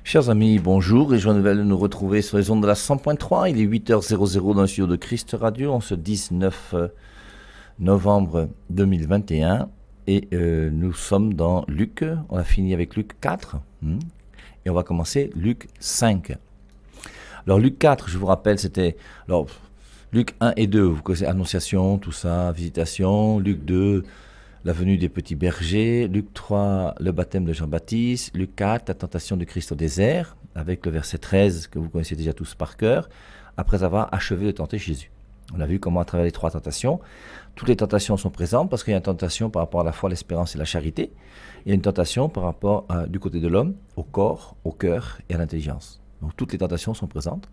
Chers amis, bonjour et joie nouvelle de nous retrouver sur les ondes de la 100.3. Il est 8h00 dans le studio de Christ Radio en ce 19 novembre 2021 et nous sommes dans Luc. On a fini avec Luc 4 et on va commencer Luc 5. Alors Luc 4, je vous rappelle, c'était Luc 1 et 2, vous connaissez Annonciation, tout ça, Visitation. Luc 2, la venue des petits bergers. Luc 3, le baptême de Jean-Baptiste. Luc 4, la tentation de Christ au désert, avec le verset 13 que vous connaissez déjà tous par cœur, après avoir achevé de tenter Jésus. On a vu comment à travers les trois tentations, toutes les tentations sont présentes parce qu'il y a une tentation par rapport à la foi, l'espérance et la charité. Il y a une tentation par rapport du côté de l'homme, au corps, au cœur et à l'intelligence. Donc toutes les tentations sont présentes.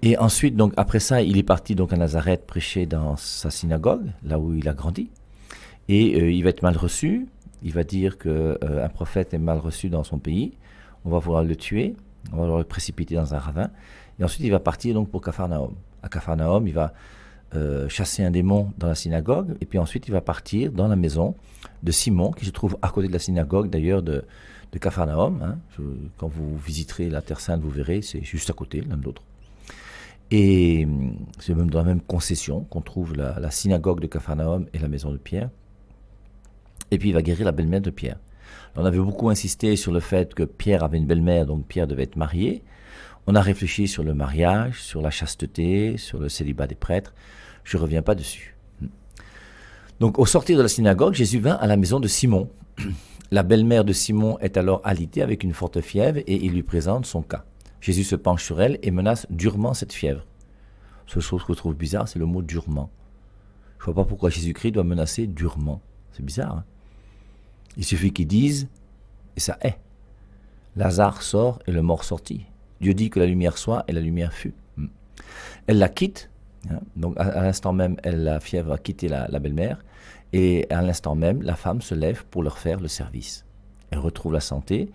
Et ensuite, donc après ça, il est parti donc à Nazareth prêcher dans sa synagogue, là où il a grandi. Et il va être mal reçu. Il va dire qu'un prophète est mal reçu dans son pays. On va vouloir le tuer. On va vouloir le précipiter dans un ravin. Et ensuite, il va partir donc pour Capharnaüm. À Capharnaüm, il va chasser un démon dans la synagogue. Et puis ensuite, il va partir dans la maison de Simon, qui se trouve à côté de la synagogue d'ailleurs de Capharnaüm. Quand vous visiterez la Terre Sainte, vous verrez, c'est juste à côté l'un de l'autre. Et c'est même dans la même concession qu'on trouve la synagogue de Capharnaüm et la maison de Pierre. Et puis il va guérir la belle-mère de Pierre. Alors, on avait beaucoup insisté sur le fait que Pierre avait une belle-mère, donc Pierre devait être marié. On a réfléchi sur le mariage, sur la chasteté, sur le célibat des prêtres. Je ne reviens pas dessus. Donc au sortir de la synagogue, Jésus vint à la maison de Simon. La belle-mère de Simon est alors alitée avec une forte fièvre et il lui présente son cas. Jésus se penche sur elle et menace durement cette fièvre. Seule chose que je trouve bizarre, c'est le mot durement. Je ne vois pas pourquoi Jésus-Christ doit menacer durement. C'est bizarre, hein? Il suffit qu'il dise, et ça est. Lazare sort et le mort sortit. Dieu dit que la lumière soit et la lumière fut. Elle la quitte, donc à l'instant même, la fièvre a quitté la belle-mère, et à l'instant même, la femme se lève pour leur faire le service. Elle retrouve la santé,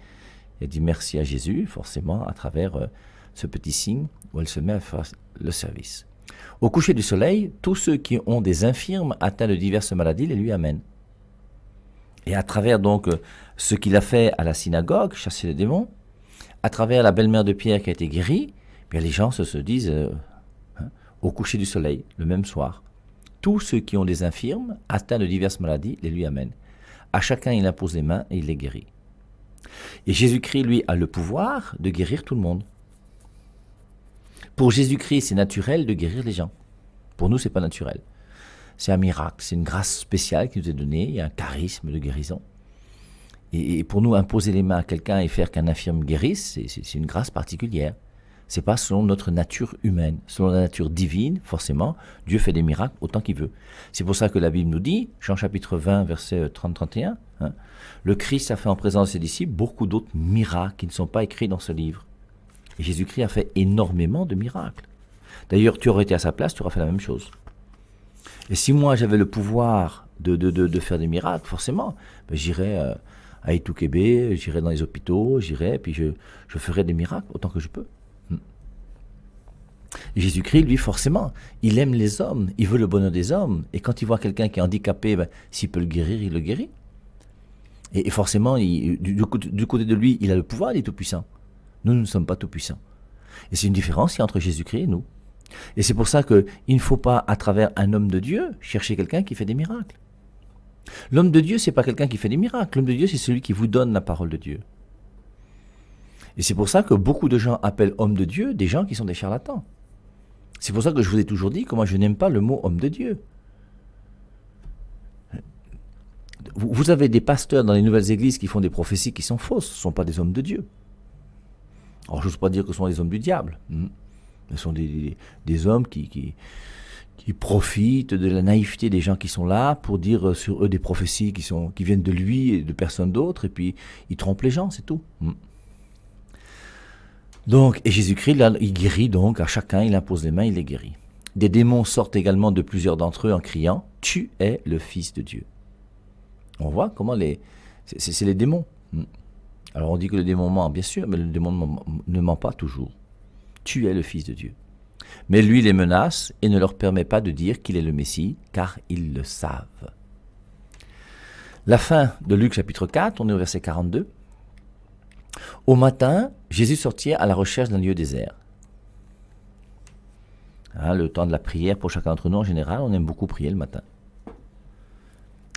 elle dit merci à Jésus, forcément, à travers ce petit signe où elle se met à faire le service. Au coucher du soleil, tous ceux qui ont des infirmes atteints de diverses maladies les lui amènent. Et à travers donc ce qu'il a fait à la synagogue, chasser les démons, à travers la belle-mère de Pierre qui a été guérie, bien les gens se disent au coucher du soleil, le même soir, tous ceux qui ont des infirmes atteints de diverses maladies les lui amènent. À chacun il impose les mains et il les guérit. Et Jésus-Christ, lui, a le pouvoir de guérir tout le monde. Pour Jésus-Christ, c'est naturel de guérir les gens. Pour nous, c'est pas naturel. C'est un miracle, c'est une grâce spéciale qui nous est donnée, il y a un charisme de guérison. Et pour nous, imposer les mains à quelqu'un et faire qu'un infirme guérisse, c'est une grâce particulière. C'est pas selon notre nature humaine. Selon la nature divine, forcément, Dieu fait des miracles autant qu'il veut. C'est pour ça que la Bible nous dit, Jean chapitre 20, verset 30-31, le Christ a fait en présence de ses disciples beaucoup d'autres miracles qui ne sont pas écrits dans ce livre. Et Jésus-Christ a fait énormément de miracles. D'ailleurs, tu aurais été à sa place, tu aurais fait la même chose. Et si moi j'avais le pouvoir de faire des miracles, forcément, j'irais à Itoukébé, j'irais dans les hôpitaux, j'irais, puis je ferais des miracles autant que je peux. Et Jésus-Christ, lui, forcément, il aime les hommes, il veut le bonheur des hommes. Et quand il voit quelqu'un qui est handicapé, s'il peut le guérir, il le guérit. Et forcément, du côté de lui, il a le pouvoir, il est tout-puissant. Nous ne sommes pas tout-puissants. Et c'est une différence qu'il y a entre Jésus-Christ et nous. Et c'est pour ça qu'il ne faut pas, à travers un homme de Dieu, chercher quelqu'un qui fait des miracles. L'homme de Dieu, ce n'est pas quelqu'un qui fait des miracles. L'homme de Dieu, c'est celui qui vous donne la parole de Dieu. Et c'est pour ça que beaucoup de gens appellent homme de Dieu des gens qui sont des charlatans. C'est pour ça que je vous ai toujours dit que moi je n'aime pas le mot homme de Dieu. Vous avez des pasteurs dans les nouvelles églises qui font des prophéties qui sont fausses. Ce ne sont pas des hommes de Dieu. Alors je n'ose pas dire que ce sont des hommes du diable. Ce sont des hommes qui profitent de la naïveté des gens qui sont là pour dire sur eux des prophéties qui viennent de lui et de personne d'autre, et puis ils trompent les gens, c'est tout. Donc, et Jésus-Christ, là, il guérit donc, à chacun, il impose les mains, il les guérit. Des démons sortent également de plusieurs d'entre eux en criant « Tu es le Fils de Dieu ». On voit comment c'est les démons. Alors on dit que le démon ment, bien sûr, mais le démon ne ment pas toujours. Tu es le Fils de Dieu. Mais lui les menace et ne leur permet pas de dire qu'il est le Messie, car ils le savent. La fin de Luc chapitre 4, on est au verset 42. Au matin, Jésus sortit à la recherche d'un lieu désert. Le temps de la prière pour chacun d'entre nous, en général, on aime beaucoup prier le matin.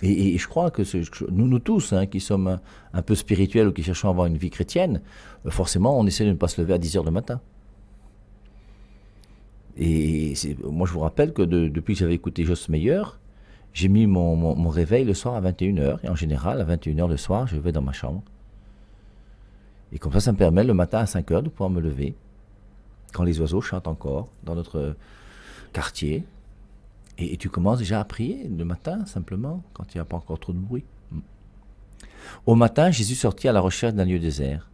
Et je crois que nous tous, qui sommes un peu spirituels ou qui cherchons à avoir une vie chrétienne, forcément, on essaie de ne pas se lever à 10 heures le matin. Et moi, je vous rappelle que depuis que j'avais écouté Joss Meyer, j'ai mis mon réveil le soir à 21h. Et en général, à 21h le soir, je vais dans ma chambre. Et comme ça me permet le matin à 5h de pouvoir me lever, quand les oiseaux chantent encore dans notre quartier. Et tu commences déjà à prier le matin, simplement, quand il n'y a pas encore trop de bruit. Au matin, Jésus sortit à la recherche d'un lieu désert.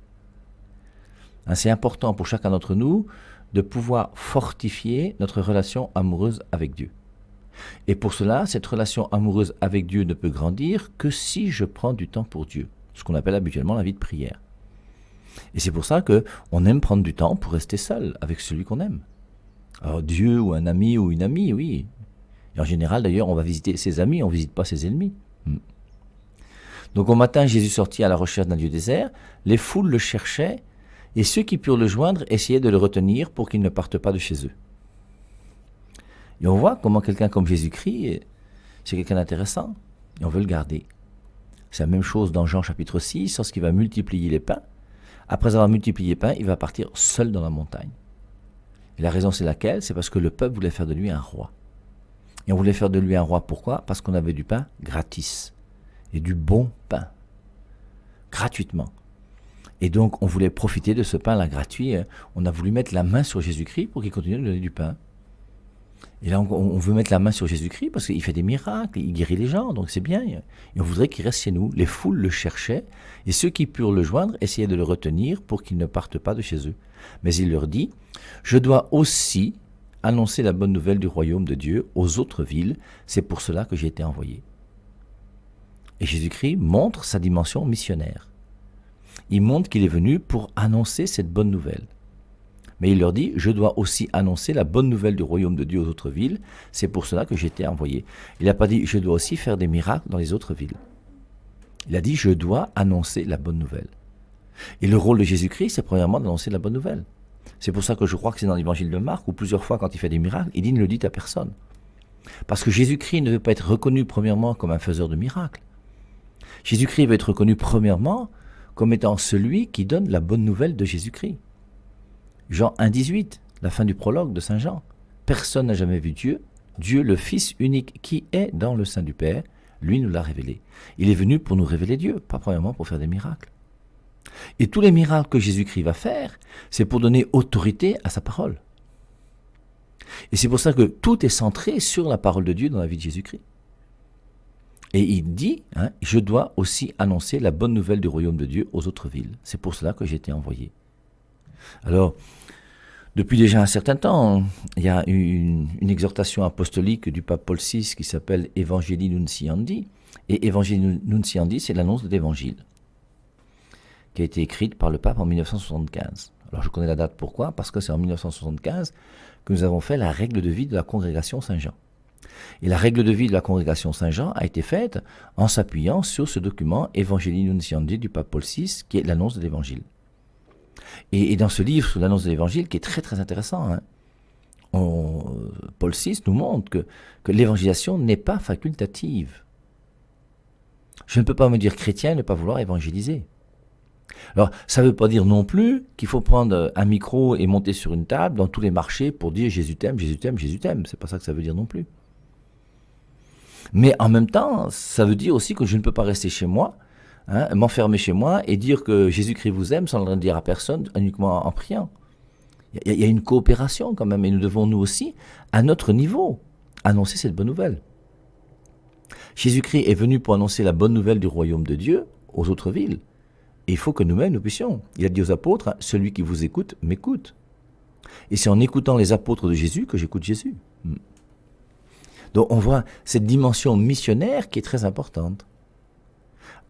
C'est important pour chacun d'entre nous de pouvoir fortifier notre relation amoureuse avec Dieu. Et pour cela, cette relation amoureuse avec Dieu ne peut grandir que si je prends du temps pour Dieu, ce qu'on appelle habituellement la vie de prière. Et c'est pour ça qu'on aime prendre du temps pour rester seul avec celui qu'on aime. Alors Dieu ou un ami ou une amie, oui. Et en général, d'ailleurs, on va visiter ses amis, on ne visite pas ses ennemis. Donc au matin, Jésus sortit à la recherche d'un lieu désert. Les foules le cherchaient et ceux qui purent le joindre essayaient de le retenir pour qu'il ne parte pas de chez eux. Et on voit comment quelqu'un comme Jésus-Christ, c'est quelqu'un d'intéressant et on veut le garder. C'est la même chose dans Jean chapitre 6, lorsqu'il va multiplier les pains. Après avoir multiplié les pains, il va partir seul dans la montagne. Et la raison c'est laquelle? C'est parce que le peuple voulait faire de lui un roi. Et on voulait faire de lui un roi, pourquoi? Parce qu'on avait du pain gratis. Et du bon pain. Gratuitement. Et donc on voulait profiter de ce pain-là gratuit. On a voulu mettre la main sur Jésus-Christ pour qu'il continue de donner du pain. Et là on veut mettre la main sur Jésus-Christ parce qu'il fait des miracles, il guérit les gens, donc c'est bien. Et on voudrait qu'il reste chez nous. Les foules le cherchaient et ceux qui purent le joindre essayaient de le retenir pour qu'il ne parte pas de chez eux. Mais il leur dit, je dois aussi annoncer la bonne nouvelle du royaume de Dieu aux autres villes, c'est pour cela que j'ai été envoyé. Et Jésus-Christ montre sa dimension missionnaire. Il montre qu'il est venu pour annoncer cette bonne nouvelle. Mais il leur dit, je dois aussi annoncer la bonne nouvelle du royaume de Dieu aux autres villes, c'est pour cela que j'ai été envoyé. Il n'a pas dit, je dois aussi faire des miracles dans les autres villes. Il a dit, je dois annoncer la bonne nouvelle. Et le rôle de Jésus-Christ, c'est premièrement d'annoncer la bonne nouvelle. C'est pour ça que je crois que c'est dans l'évangile de Marc, où plusieurs fois quand il fait des miracles, il dit, ne le dites à personne. Parce que Jésus-Christ ne veut pas être reconnu premièrement comme un faiseur de miracles. Jésus-Christ veut être reconnu premièrement comme étant celui qui donne la bonne nouvelle de Jésus-Christ. Jean 1,18, la fin du prologue de Saint Jean. Personne n'a jamais vu Dieu, Dieu le Fils unique qui est dans le sein du Père, lui nous l'a révélé. Il est venu pour nous révéler Dieu, pas premièrement pour faire des miracles. Et tous les miracles que Jésus-Christ va faire, c'est pour donner autorité à sa parole. Et c'est pour ça que tout est centré sur la parole de Dieu dans la vie de Jésus-Christ. Et il dit, je dois aussi annoncer la bonne nouvelle du royaume de Dieu aux autres villes. C'est pour cela que j'ai été envoyé. Alors, depuis déjà un certain temps, il y a une exhortation apostolique du pape Paul VI qui s'appelle Evangelii Nunciandi. Et Evangelii Nunciandi, c'est l'annonce de l'évangile, qui a été écrite par le pape en 1975. Alors je connais la date, pourquoi? Parce que c'est en 1975 que nous avons fait la règle de vie de la congrégation Saint-Jean. Et la règle de vie de la congrégation Saint-Jean a été faite en s'appuyant sur ce document Evangelii Nunciandi du pape Paul VI, qui est l'annonce de l'évangile. Et dans ce livre sur l'annonce de l'évangile, qui est très très intéressant, Paul VI nous montre que l'évangélisation n'est pas facultative. Je ne peux pas me dire chrétien et ne pas vouloir évangéliser. Alors, ça ne veut pas dire non plus qu'il faut prendre un micro et monter sur une table dans tous les marchés pour dire Jésus t'aime, Jésus t'aime, Jésus t'aime. C'est pas ça que ça veut dire non plus. Mais en même temps, ça veut dire aussi que je ne peux pas rester chez moi, m'enfermer chez moi et dire que Jésus-Christ vous aime sans le dire à personne, uniquement en priant. Il y a une coopération quand même, et nous devons nous aussi, à notre niveau, annoncer cette bonne nouvelle. Jésus-Christ est venu pour annoncer la bonne nouvelle du royaume de Dieu aux autres villes. Et il faut que nous-mêmes, nous puissions. Il a dit aux apôtres, celui qui vous écoute, m'écoute. Et c'est en écoutant les apôtres de Jésus que j'écoute Jésus. Donc on voit cette dimension missionnaire qui est très importante.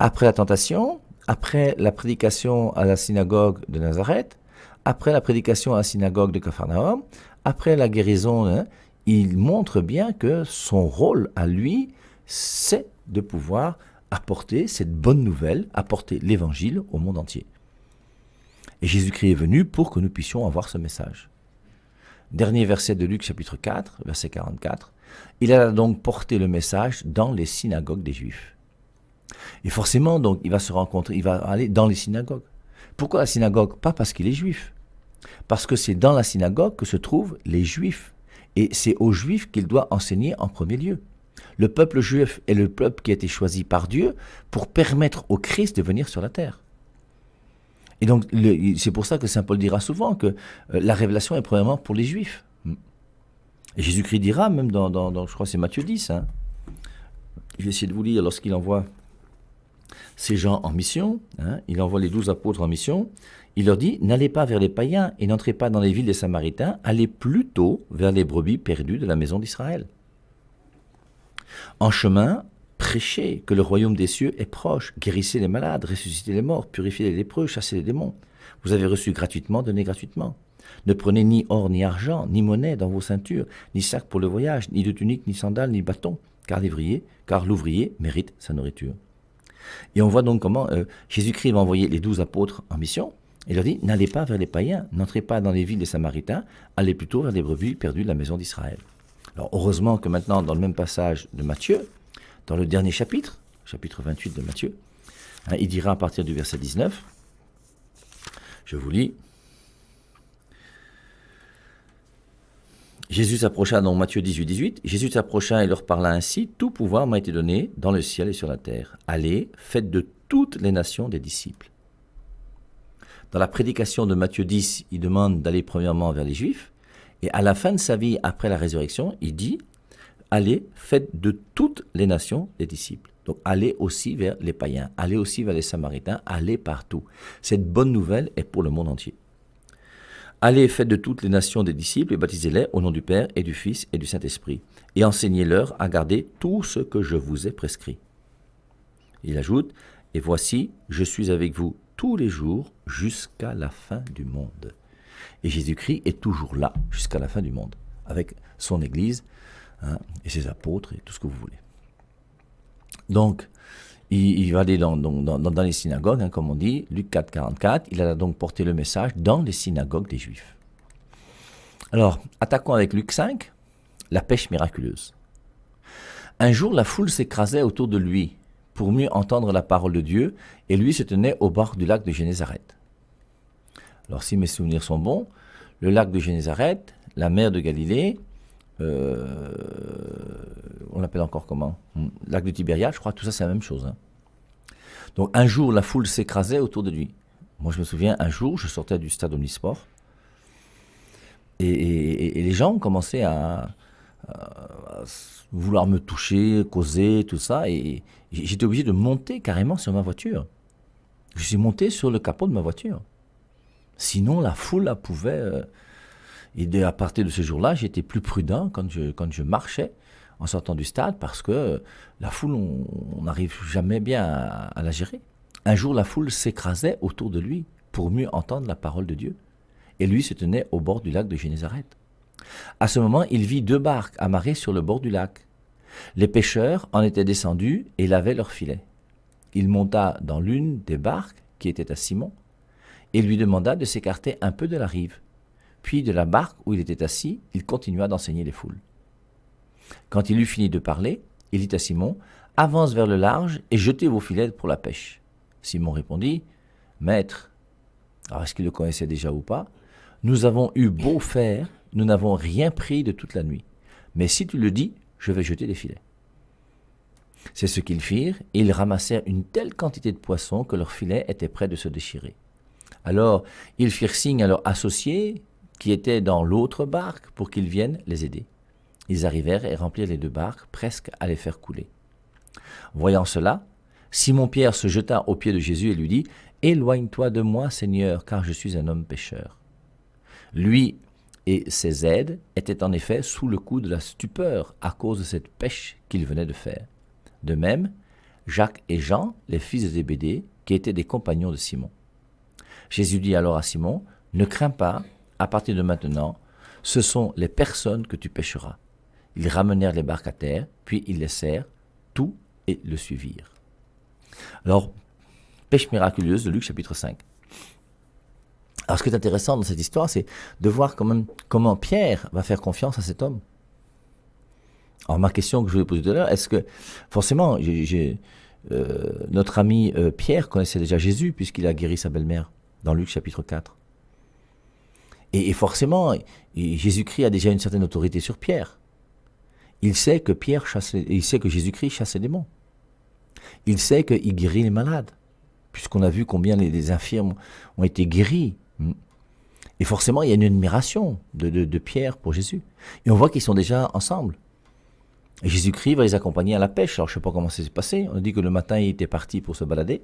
Après la tentation, après la prédication à la synagogue de Nazareth, après la prédication à la synagogue de Capharnaüm, après la guérison, il montre bien que son rôle à lui, c'est de pouvoir apporter cette bonne nouvelle, apporter l'évangile au monde entier. Et Jésus-Christ est venu pour que nous puissions avoir ce message. Dernier verset de Luc chapitre 4, verset 44. Il alla donc porter le message dans les synagogues des Juifs. Et forcément, donc, il va aller dans les synagogues. Pourquoi la synagogue? Pas parce qu'il est juif. Parce que c'est dans la synagogue que se trouvent les Juifs. Et c'est aux Juifs qu'il doit enseigner en premier lieu. Le peuple juif est le peuple qui a été choisi par Dieu pour permettre au Christ de venir sur la terre. Et donc, c'est pour ça que Saint Paul dira souvent que la révélation est premièrement pour les Juifs. Et Jésus-Christ dira, même dans je crois que c'est Matthieu 10, hein, je vais essayer de vous lire, lorsqu'il envoie ces gens en mission, hein, il envoie les 12 apôtres en mission, il leur dit, n'allez pas vers les païens et n'entrez pas dans les villes des Samaritains, allez plutôt vers les brebis perdues de la maison d'Israël. En chemin, prêchez que le royaume des cieux est proche, guérissez les malades, ressuscitez les morts, purifiez les lépreux, chassez les démons. Vous avez reçu gratuitement, donnez gratuitement. Ne prenez ni or ni argent, ni monnaie dans vos ceintures, ni sac pour le voyage, ni de tunique, ni sandales, ni bâton, car l'ouvrier mérite sa nourriture. Et on voit donc comment Jésus-Christ va envoyer les 12 apôtres en mission. Il leur dit, n'allez pas vers les païens, n'entrez pas dans les villes des Samaritains, allez plutôt vers les brebis perdues de la maison d'Israël. Alors heureusement que maintenant, dans le même passage de Matthieu, dans le dernier chapitre 28 de Matthieu, hein, il dira à partir du verset 19, je vous lis, Jésus s'approcha, donc Matthieu 18, 18, Jésus s'approcha et leur parla ainsi, tout pouvoir m'a été donné dans le ciel et sur la terre. Allez, faites de toutes les nations des disciples. Dans la prédication de Matthieu 10, il demande d'aller premièrement vers les Juifs, et à la fin de sa vie, après la résurrection, il dit, allez, faites de toutes les nations des disciples. Donc allez aussi vers les païens, allez aussi vers les Samaritains, allez partout. Cette bonne nouvelle est pour le monde entier. Allez, faites de toutes les nations des disciples et baptisez-les au nom du Père et du Fils et du Saint-Esprit, et enseignez-leur à garder tout ce que je vous ai prescrit. Il ajoute, et voici, je suis avec vous tous les jours jusqu'à la fin du monde. Et Jésus-Christ est toujours là jusqu'à la fin du monde, avec son Église, hein, et ses apôtres et tout ce que vous voulez. Donc, il va aller dans les synagogues, hein, comme on dit, Luc 4, 44, il a donc porté le message dans les synagogues des Juifs. Alors, attaquons avec Luc 5, la pêche miraculeuse. Un jour, la foule s'écrasait autour de lui pour mieux entendre la parole de Dieu, et lui se tenait au bord du lac de Génézareth. Alors, si mes souvenirs sont bons, le lac de Génézareth, la mer de Galilée, on l'appelle encore comment? Lac de Tibériade, je crois, tout ça c'est la même chose. Hein. Donc un jour, la foule s'écrasait autour de lui. Moi je me souviens, un jour, je sortais du stade Omnisport, et les gens ont commencé à vouloir me toucher, causer, tout ça, et j'étais obligé de monter carrément sur ma voiture. Je suis monté sur le capot de ma voiture. Sinon, la foule pouvait... Et à partir de ce jour-là, j'étais plus prudent quand je marchais en sortant du stade, parce que la foule, on n'arrive jamais bien à la gérer. Un jour, la foule s'écrasait autour de lui pour mieux entendre la parole de Dieu. Et lui se tenait au bord du lac de Génézareth. À ce moment, il vit 2 barques amarrées sur le bord du lac. Les pêcheurs en étaient descendus et lavaient leurs filets. Il monta dans l'une des barques qui était à Simon et lui demanda de s'écarter un peu de la rive. Puis de la barque où il était assis, il continua d'enseigner les foules. Quand il eut fini de parler, il dit à Simon, « Avance vers le large et jetez vos filets pour la pêche. » Simon répondit, « Maître, alors est-ce qu'il le connaissait déjà ou pas, nous avons eu beau faire, nous n'avons rien pris de toute la nuit. Mais si tu le dis, je vais jeter des filets. » C'est ce qu'ils firent, et ils ramassèrent une telle quantité de poissons que leurs filets étaient près de se déchirer. Alors ils firent signe à leurs associés, qui étaient dans l'autre barque, pour qu'ils viennent les aider. Ils arrivèrent et remplirent les 2 barques, presque à les faire couler. Voyant cela, Simon-Pierre se jeta aux pieds de Jésus et lui dit, « Éloigne-toi de moi, Seigneur, car je suis un homme pécheur. » Lui et ses aides étaient en effet sous le coup de la stupeur à cause de cette pêche qu'ils venaient de faire. De même, Jacques et Jean, les fils de Zébédée, qui étaient des compagnons de Simon. Jésus dit alors à Simon, « Ne crains pas, à partir de maintenant, ce sont les personnes que tu pêcheras. » Ils ramenèrent les barques à terre, puis ils laissèrent tout et le suivirent. Alors, pêche miraculeuse de Luc chapitre 5. Alors, ce qui est intéressant dans cette histoire, c'est de voir comment Pierre va faire confiance à cet homme. Alors, ma question que je voulais poser tout à l'heure, est-ce que, forcément, notre ami Pierre connaissait déjà Jésus, puisqu'il a guéri sa belle-mère, dans Luc chapitre 4. Et forcément, Jésus-Christ a déjà une certaine autorité sur Pierre. Il sait que il sait que Jésus-Christ chasse les démons. Il sait qu'il guérit les malades, puisqu'on a vu combien les infirmes ont été guéris. Et forcément, il y a une admiration de Pierre pour Jésus. Et on voit qu'ils sont déjà ensemble. Et Jésus-Christ va les accompagner à la pêche. Alors, je ne sais pas comment ça s'est passé. On a dit que le matin, il était parti pour se balader.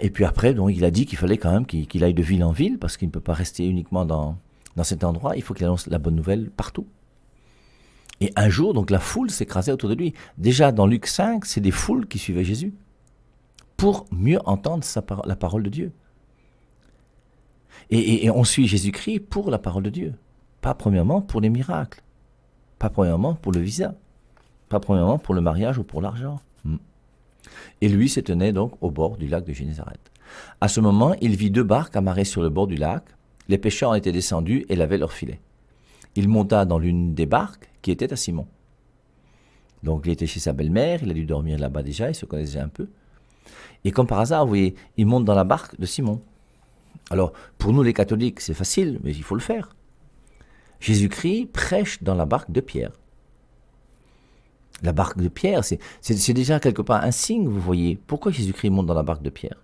Et puis après, donc, il a dit qu'il fallait quand même qu'il aille de ville en ville, parce qu'il ne peut pas rester uniquement dans cet endroit. Il faut qu'il annonce la bonne nouvelle partout. Et un jour, donc, la foule s'écrasait autour de lui. Déjà, dans Luc 5, c'est des foules qui suivaient Jésus pour mieux entendre la parole de Dieu. Et on suit Jésus-Christ pour la parole de Dieu. Pas premièrement pour les miracles. Pas premièrement pour le visa. Pas premièrement pour le mariage ou pour l'argent. Et lui se tenait donc au bord du lac de Génézareth. À ce moment, il vit 2 barques amarrées sur le bord du lac. Les pêcheurs en étaient descendus et lavaient leurs filets. Il monta dans l'une des barques qui était à Simon. Donc il était chez sa belle-mère, il a dû dormir là-bas déjà, il se connaissait un peu. Et comme par hasard, vous voyez, il monte dans la barque de Simon. Alors, pour nous les catholiques, c'est facile, mais il faut le faire. Jésus-Christ prêche dans la barque de Pierre. La barque de Pierre, c'est déjà quelque part un signe, vous voyez. Pourquoi Jésus-Christ monte dans la barque de Pierre?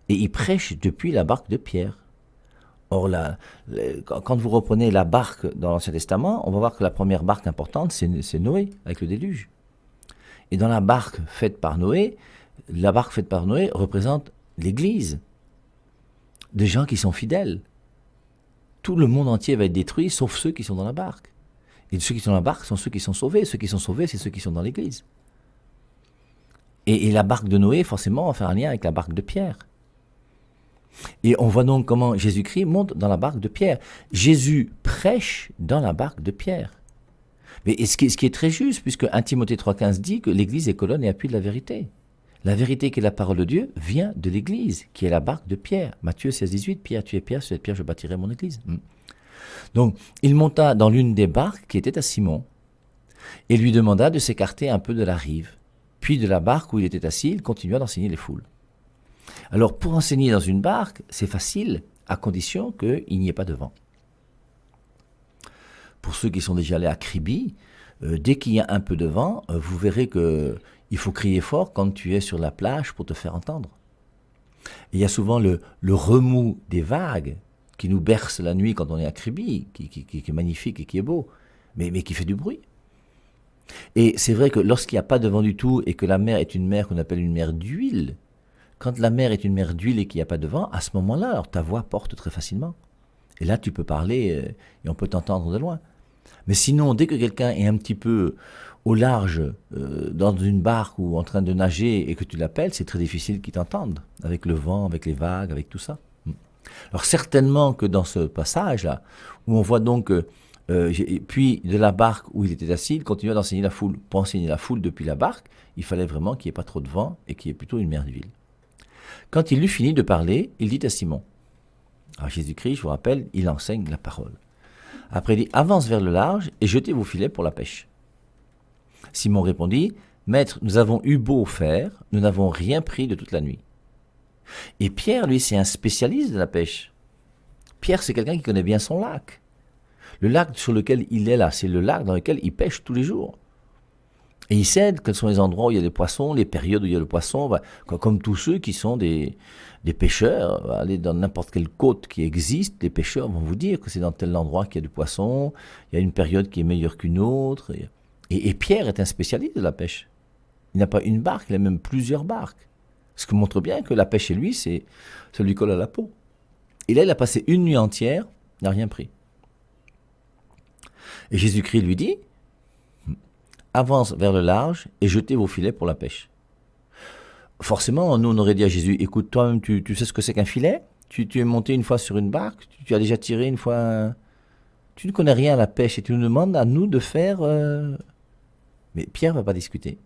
Et il prêche depuis la barque de Pierre. Or, quand vous reprenez la barque dans l'Ancien Testament, on va voir que la première barque importante, c'est Noé, avec le déluge. Et dans la barque faite par Noé représente l'Église. Des gens qui sont fidèles. Tout le monde entier va être détruit, sauf ceux qui sont dans la barque. Et ceux qui sont dans la barque sont ceux qui sont sauvés. Ceux qui sont sauvés, c'est ceux qui sont dans l'Église. Et la barque de Noé, forcément, va faire un lien avec la barque de Pierre. Et on voit donc comment Jésus-Christ monte dans la barque de Pierre. Jésus prêche dans la barque de Pierre. Mais ce qui est très juste, puisque 1 Timothée 3,15 dit que l'Église est colonne et appui de la vérité. La vérité qui est la parole de Dieu vient de l'Église, qui est la barque de Pierre. Matthieu 16,18, Pierre, tu es Pierre, sur cette pierre je bâtirai mon Église. Donc, il monta dans l'une des barques qui était à Simon, et lui demanda de s'écarter un peu de la rive. Puis de la barque où il était assis, il continua d'enseigner les foules. Alors, pour enseigner dans une barque, c'est facile, à condition qu'il n'y ait pas de vent. Pour ceux qui sont déjà allés à Kribi, dès qu'il y a un peu de vent, vous verrez qu'il faut crier fort quand tu es sur la plage pour te faire entendre. Et il y a souvent le remous des vagues qui nous berce la nuit quand on est à Kribi, qui est magnifique et qui est beau, mais qui fait du bruit. Et c'est vrai que lorsqu'il n'y a pas de vent du tout et que la mer est une mer qu'on appelle une mer d'huile, quand la mer est une mer d'huile et qu'il n'y a pas de vent, à ce moment-là, alors, ta voix porte très facilement. Et là, tu peux parler et on peut t'entendre de loin. Mais sinon, dès que quelqu'un est un petit peu au large, dans une barque ou en train de nager et que tu l'appelles, c'est très difficile qu'il t'entende, avec le vent, avec les vagues, avec tout ça. Alors certainement que dans ce passage-là, où on voit donc, puis de la barque où il était assis, il continua d'enseigner la foule. Pour enseigner la foule depuis la barque, il fallait vraiment qu'il n'y ait pas trop de vent et qu'il y ait plutôt une mer d'huile. Quand il eut fini de parler, il dit à Simon, alors Jésus-Christ, je vous rappelle, il enseigne la parole. Après il dit, avance vers le large et jetez vos filets pour la pêche. Simon répondit, Maître, nous avons eu beau faire, nous n'avons rien pris de toute la nuit. Et Pierre, lui, c'est un spécialiste de la pêche. Pierre, c'est quelqu'un qui connaît bien son lac. Le lac sur lequel il est là, c'est le lac dans lequel il pêche tous les jours. Et il sait quels sont les endroits où il y a des poissons, les périodes où il y a le poisson, comme tous ceux qui sont des pêcheurs. Allez dans n'importe quelle côte qui existe, les pêcheurs vont vous dire que c'est dans tel endroit qu'il y a du poisson, il y a une période qui est meilleure qu'une autre. Et Pierre est un spécialiste de la pêche. Il n'a pas une barque, il a même plusieurs barques. Ce qui montre bien que la pêche chez lui, ça lui colle à la peau. Et là, il a passé une nuit entière, il n'a rien pris. Et Jésus-Christ lui dit, avance vers le large et jetez vos filets pour la pêche. Forcément, nous, on aurait dit à Jésus, écoute, toi-même, tu sais ce que c'est qu'un filet? Tu es monté une fois sur une barque? Tu as déjà tiré une fois? Tu ne connais rien à la pêche et tu nous demandes à nous de faire... Mais Pierre ne va pas discuter.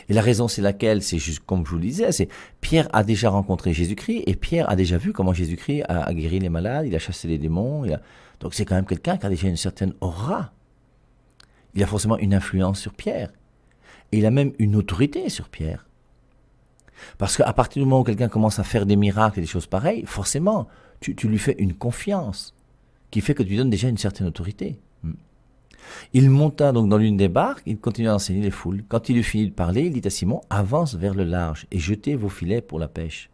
Et la raison, c'est laquelle? C'est juste comme je vous le disais, c'est Pierre a déjà rencontré Jésus-Christ et Pierre a déjà vu comment Jésus-Christ a guéri les malades, il a chassé les démons. Donc c'est quand même quelqu'un qui a déjà une certaine aura. Il a forcément une influence sur Pierre. Et il a même une autorité sur Pierre. Parce qu'à partir du moment où quelqu'un commence à faire des miracles et des choses pareilles, forcément, tu lui fais une confiance qui fait que tu lui donnes déjà une certaine autorité. Il monta donc dans l'une des barques, il continua à enseigner les foules. Quand il eut fini de parler, il dit à Simon, avance vers le large et jetez vos filets pour la pêche.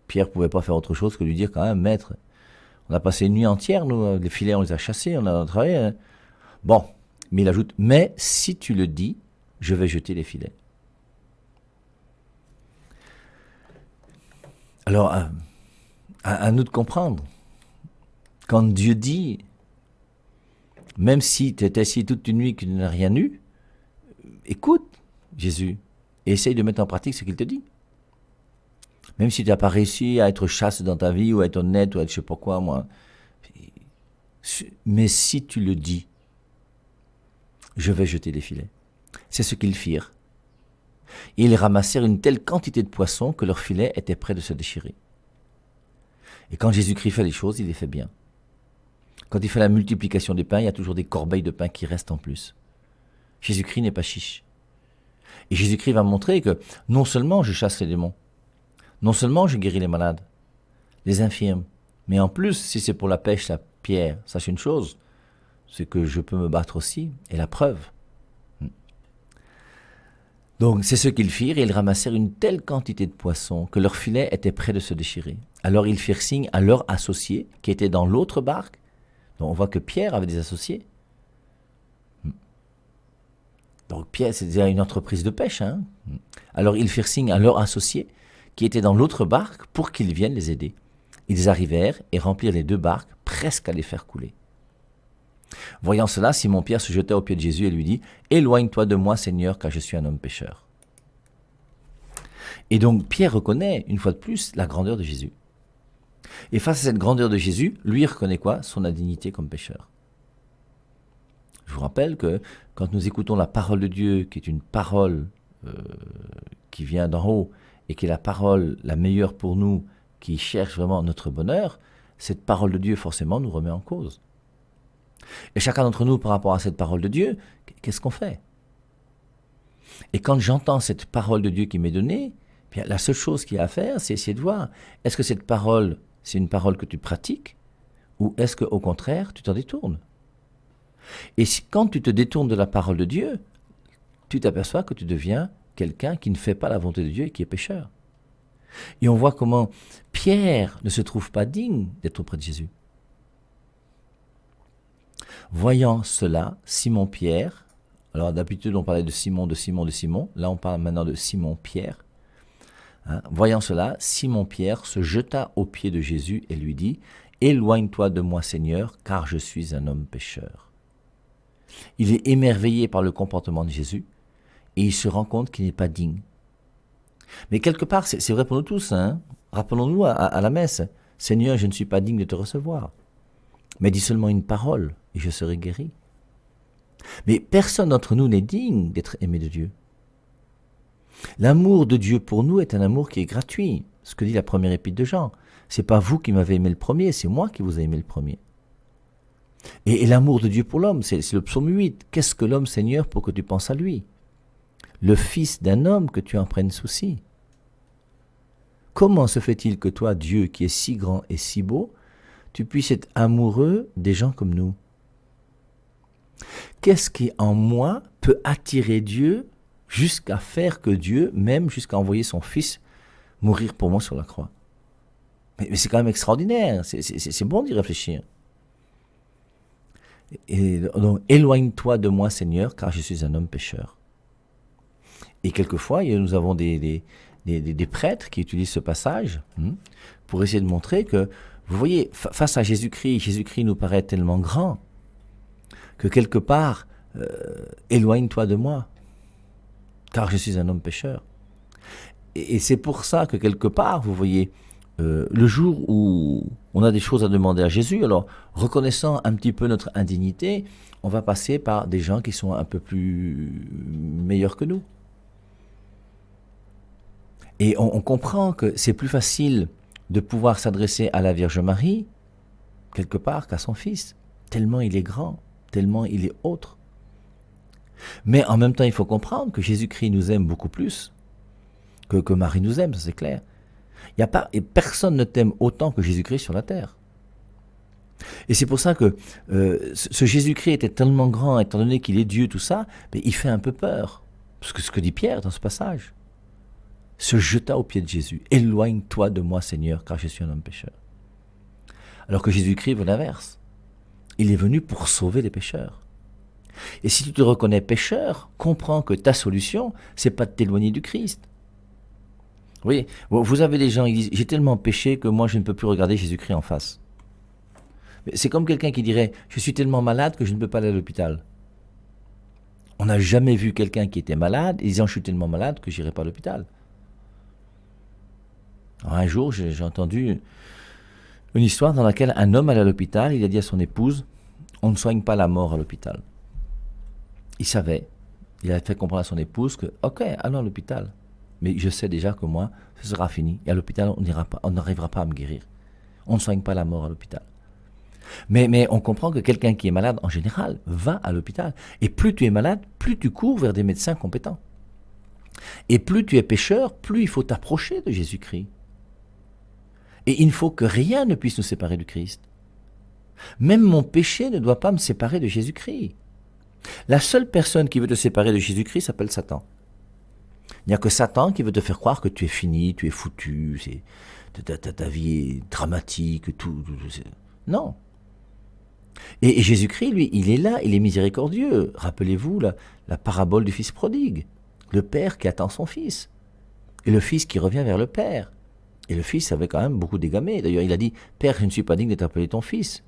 Pierre ne pouvait pas faire autre chose que lui dire quand même, maître, on a passé une nuit entière, nous, les filets on les a chassés, on a travaillé. Hein. Bon, mais il ajoute, mais si tu le dis, je vais jeter les filets. Alors, à nous de comprendre, quand Dieu dit, même si tu étais assis toute une nuit et que tu n'as rien eu, écoute Jésus et essaye de mettre en pratique ce qu'il te dit. Même si tu n'as pas réussi à être chaste dans ta vie ou à être honnête ou à être je sais pas quoi, moi. Mais si tu le dis, je vais jeter les filets. C'est ce qu'ils firent. Et ils ramassèrent une telle quantité de poissons que leurs filets étaient près de se déchirer. Et quand Jésus-Christ fait les choses, il les fait bien. Quand il fait la multiplication des pains, il y a toujours des corbeilles de pain qui restent en plus. Jésus-Christ n'est pas chiche. Et Jésus-Christ va montrer que non seulement je chasse les démons, non seulement je guéris les malades, les infirmes, mais en plus, si c'est pour la pêche, la pierre, sache une chose, c'est que je peux me battre aussi, et la preuve. Donc c'est ce qu'ils firent, et ils ramassèrent une telle quantité de poissons que leurs filets étaient près de se déchirer. Alors ils firent signe à leurs associés qui étaient dans l'autre barque. Donc on voit que Pierre avait des associés. Donc Pierre, c'est déjà une entreprise de pêche. Hein. Alors ils firent signe à leurs associés qui étaient dans l'autre barque pour qu'ils viennent les aider. Ils arrivèrent et remplirent les deux barques presque à les faire couler. Voyant cela, Simon-Pierre se jeta aux pieds de Jésus et lui dit « Éloigne-toi de moi, Seigneur, car je suis un homme pécheur. » Et donc Pierre reconnaît, une fois de plus, la grandeur de Jésus. Et face à cette grandeur de Jésus, lui reconnaît quoi? Son indignité comme pécheur. Je vous rappelle que quand nous écoutons la parole de Dieu, qui est une parole qui vient d'en haut, et qui est la parole la meilleure pour nous, qui cherche vraiment notre bonheur, cette parole de Dieu forcément nous remet en cause. Et chacun d'entre nous, par rapport à cette parole de Dieu, qu'est-ce qu'on fait? Et quand j'entends cette parole de Dieu qui m'est donnée, bien, la seule chose qu'il y a à faire, c'est essayer de voir, est-ce que cette parole, c'est une parole que tu pratiques, ou est-ce qu'au contraire, tu t'en détournes? Et quand tu te détournes de la parole de Dieu, tu t'aperçois que tu deviens quelqu'un qui ne fait pas la volonté de Dieu et qui est pécheur. Et on voit comment Pierre ne se trouve pas digne d'être auprès de Jésus. Voyant cela, Simon-Pierre, alors d'habitude on parlait de Simon, là on parle maintenant de Simon-Pierre. Hein, voyant cela, Simon-Pierre se jeta aux pieds de Jésus et lui dit « Éloigne-toi de moi, Seigneur, car je suis un homme pécheur. » Il est émerveillé par le comportement de Jésus et il se rend compte qu'il n'est pas digne. Mais quelque part, c'est vrai pour nous tous. Hein. Rappelons-nous à la messe, « Seigneur, je ne suis pas digne de te recevoir. Mais dis seulement une parole et je serai guéri. » Mais personne d'entre nous n'est digne d'être aimé de Dieu. L'amour de Dieu pour nous est un amour qui est gratuit. Ce que dit la première épître de Jean. C'est pas vous qui m'avez aimé le premier, c'est moi qui vous ai aimé le premier. Et l'amour de Dieu pour l'homme, c'est le psaume 8. Qu'est-ce que l'homme, Seigneur, pour que tu penses à lui? Le fils d'un homme que tu en prennes souci. Comment se fait-il que toi, Dieu, qui es si grand et si beau, tu puisses être amoureux des gens comme nous? Qu'est-ce qui en moi peut attirer Dieu jusqu'à faire que Dieu, même jusqu'à envoyer son fils mourir pour moi sur la croix? Mais c'est quand même extraordinaire, c'est bon d'y réfléchir. Et donc, éloigne-toi de moi, Seigneur, car je suis un homme pécheur. Et quelquefois, nous avons des prêtres qui utilisent ce passage pour essayer de montrer que, vous voyez, face à Jésus-Christ, Jésus-Christ nous paraît tellement grand que quelque part, éloigne-toi de moi, car je suis un homme pécheur. Et c'est pour ça que quelque part, vous voyez, le jour où on a des choses à demander à Jésus, alors reconnaissant un petit peu notre indignité, on va passer par des gens qui sont un peu plus meilleurs que nous. Et on comprend que c'est plus facile de pouvoir s'adresser à la Vierge Marie, quelque part, qu'à son Fils, tellement il est grand, tellement il est autre. Mais en même temps, il faut comprendre que Jésus-Christ nous aime beaucoup plus que Marie nous aime, ça c'est clair. Il y a pas, et personne ne t'aime autant que Jésus-Christ sur la terre. Et c'est pour ça que ce Jésus-Christ était tellement grand, étant donné qu'il est Dieu, tout ça, mais il fait un peu peur. Parce que ce que dit Pierre dans ce passage, se jeta aux pieds de Jésus. Éloigne-toi de moi, Seigneur, car je suis un homme pécheur. Alors que Jésus-Christ veut l'inverse. Il est venu pour sauver les pécheurs. Et si tu te reconnais pécheur, comprends que ta solution, c'est pas de t'éloigner du Christ. Oui, vous avez des gens qui disent, j'ai tellement péché que moi je ne peux plus regarder Jésus-Christ en face. C'est comme quelqu'un qui dirait, je suis tellement malade que je ne peux pas aller à l'hôpital. On n'a jamais vu quelqu'un qui était malade et disant, je suis tellement malade que je n'irai pas à l'hôpital. Alors, un jour, j'ai entendu une histoire dans laquelle un homme allait à l'hôpital, il a dit à son épouse, on ne soigne pas la mort à l'hôpital. Il savait, il a fait comprendre à son épouse que, ok, allons à l'hôpital. Mais je sais déjà que moi, ce sera fini. Et à l'hôpital, on n'arrivera pas à me guérir. On ne soigne pas la mort à l'hôpital. Mais on comprend que quelqu'un qui est malade, en général, va à l'hôpital. Et plus tu es malade, plus tu cours vers des médecins compétents. Et plus tu es pécheur, plus il faut t'approcher de Jésus-Christ. Et il ne faut que rien ne puisse nous séparer du Christ. Même mon péché ne doit pas me séparer de Jésus-Christ. La seule personne qui veut te séparer de Jésus-Christ s'appelle Satan. Il n'y a que Satan qui veut te faire croire que tu es fini, tu es foutu, ta vie est dramatique, tout. Non. Et Jésus-Christ, lui, il est là, il est miséricordieux. Rappelez-vous la parabole du fils prodigue. Le père qui attend son fils. Et le fils qui revient vers le père. Et le fils avait quand même beaucoup dégamé. D'ailleurs, il a dit, « Père, je ne suis pas digne d'être appelé ton fils.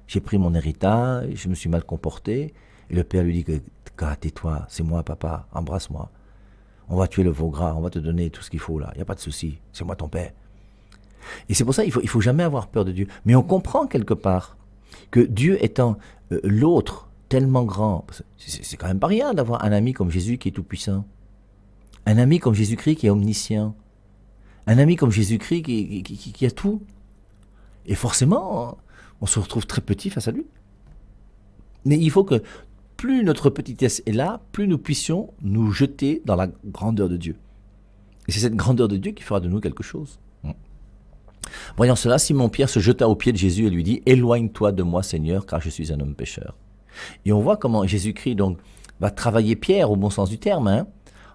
J'ai pris mon héritage, je me suis mal comporté. » Et le père lui dit, « Tais-toi, c'est moi, papa, embrasse-moi. On va tuer le veau gras, on va te donner tout ce qu'il faut là. Il n'y a pas de souci, c'est moi ton père. » Et c'est pour ça qu'il faut jamais avoir peur de Dieu. Mais on comprend quelque part que Dieu étant l'autre tellement grand, c'est quand même pas rien d'avoir un ami comme Jésus qui est tout puissant. Un ami comme Jésus-Christ qui est omniscient. Un ami comme Jésus-Christ qui a tout. Et forcément, on se retrouve très petit face à lui. Mais il faut que plus notre petitesse est là, plus nous puissions nous jeter dans la grandeur de Dieu. Et c'est cette grandeur de Dieu qui fera de nous quelque chose. Voyant cela, Simon-Pierre se jeta aux pieds de Jésus et lui dit « Éloigne-toi de moi, Seigneur, car je suis un homme pécheur. » Et on voit comment Jésus-Christ donc va travailler Pierre au bon sens du terme,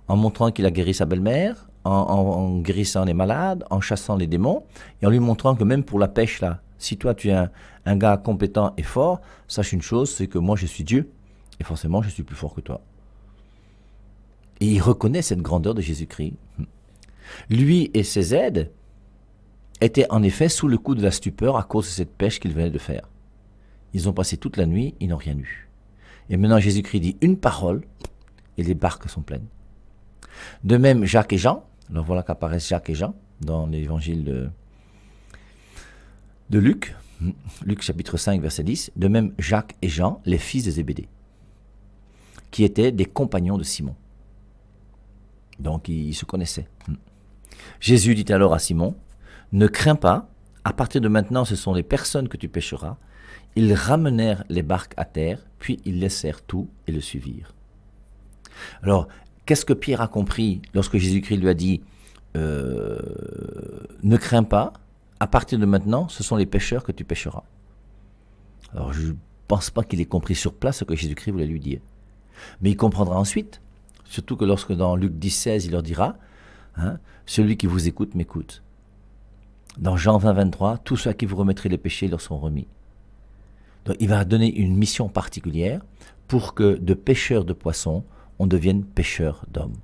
en montrant qu'il a guéri sa belle-mère, en guérissant les malades, en chassant les démons, et en lui montrant que même pour la pêche, là, si toi tu es un gars compétent et fort, sache une chose, c'est que moi je suis Dieu, et forcément je suis plus fort que toi. Et il reconnaît cette grandeur de Jésus-Christ. Lui et ses aides étaient en effet sous le coup de la stupeur à cause de cette pêche qu'ils venaient de faire. Ils ont passé toute la nuit, ils n'ont rien eu. Et maintenant Jésus-Christ dit une parole, et les barques sont pleines. De même Jacques et Jean, alors voilà qu'apparaissent Jacques et Jean dans l'évangile de Luc, Luc chapitre 5 verset 10, de même Jacques et Jean, les fils de Zébédée, qui étaient des compagnons de Simon. Donc ils se connaissaient. Jésus dit alors à Simon, « Ne crains pas, à partir de maintenant ce sont les personnes que tu pêcheras. » Ils ramenèrent les barques à terre, puis ils laissèrent tout et le suivirent. Alors, qu'est-ce que Pierre a compris lorsque Jésus-Christ lui a dit « Ne crains pas, à partir de maintenant ce sont les pêcheurs que tu pêcheras. » Alors je ne pense pas qu'il ait compris sur place ce que Jésus-Christ voulait lui dire. Mais il comprendra ensuite, surtout que lorsque dans Luc 10,16 il leur dira « Celui qui vous écoute m'écoute. » Dans Jean 20, 23, tous ceux à qui vous remettrez les péchés leur sont remis. Donc, il va donner une mission particulière pour que de pêcheurs de poissons, on devienne pêcheurs d'hommes.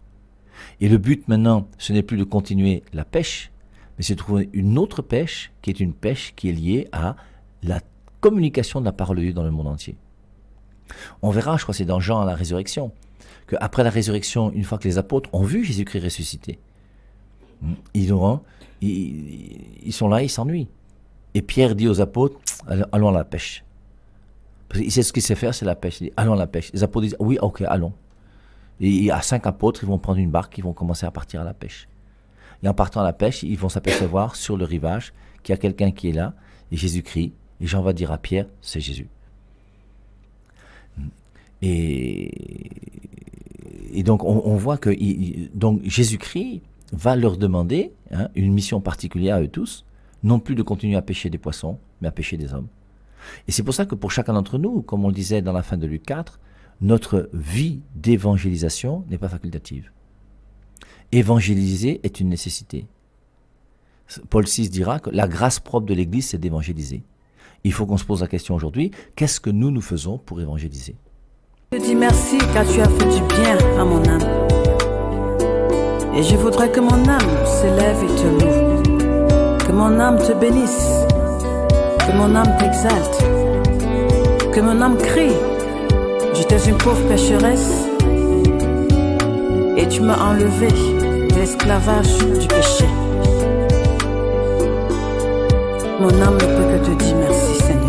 Et le but maintenant, ce n'est plus de continuer la pêche, mais c'est de trouver une autre pêche qui est une pêche qui est liée à la communication de la parole de Dieu dans le monde entier. On verra, je crois que c'est dans Jean à la résurrection, qu'après la résurrection, une fois que les apôtres ont vu Jésus-Christ ressuscité, Ils sont là, ils s'ennuient. Et Pierre dit aux apôtres, allons à la pêche. Parce qu'il sait ce qu'il sait faire, c'est la pêche. Il dit, allons à la pêche. Les apôtres disent, oui, ok, allons. Et à 5 apôtres, ils vont prendre une barque, ils vont commencer à partir à la pêche. Et en partant à la pêche, ils vont s'apercevoir sur le rivage qu'il y a quelqu'un qui est là, et Jésus crie, et Jean va dire à Pierre, c'est Jésus. Et donc on voit que donc Jésus-Christ va leur demander une mission particulière à eux tous, non plus de continuer à pêcher des poissons, mais à pêcher des hommes. Et c'est pour ça que pour chacun d'entre nous, comme on le disait dans la fin de Luc 4, notre vie d'évangélisation n'est pas facultative. Évangéliser est une nécessité. Paul VI dira que la grâce propre de l'Église, c'est d'évangéliser. Il faut qu'on se pose la question aujourd'hui, qu'est-ce que nous faisons pour évangéliser ? Je te dis merci car tu as fait du bien à mon âme. Et je voudrais que mon âme s'élève et te loue. Que mon âme te bénisse. Que mon âme t'exalte. Que mon âme crie. J'étais une pauvre pécheresse. Et tu m'as enlevé de l'esclavage du péché. Mon âme ne peut que te dire merci, Seigneur.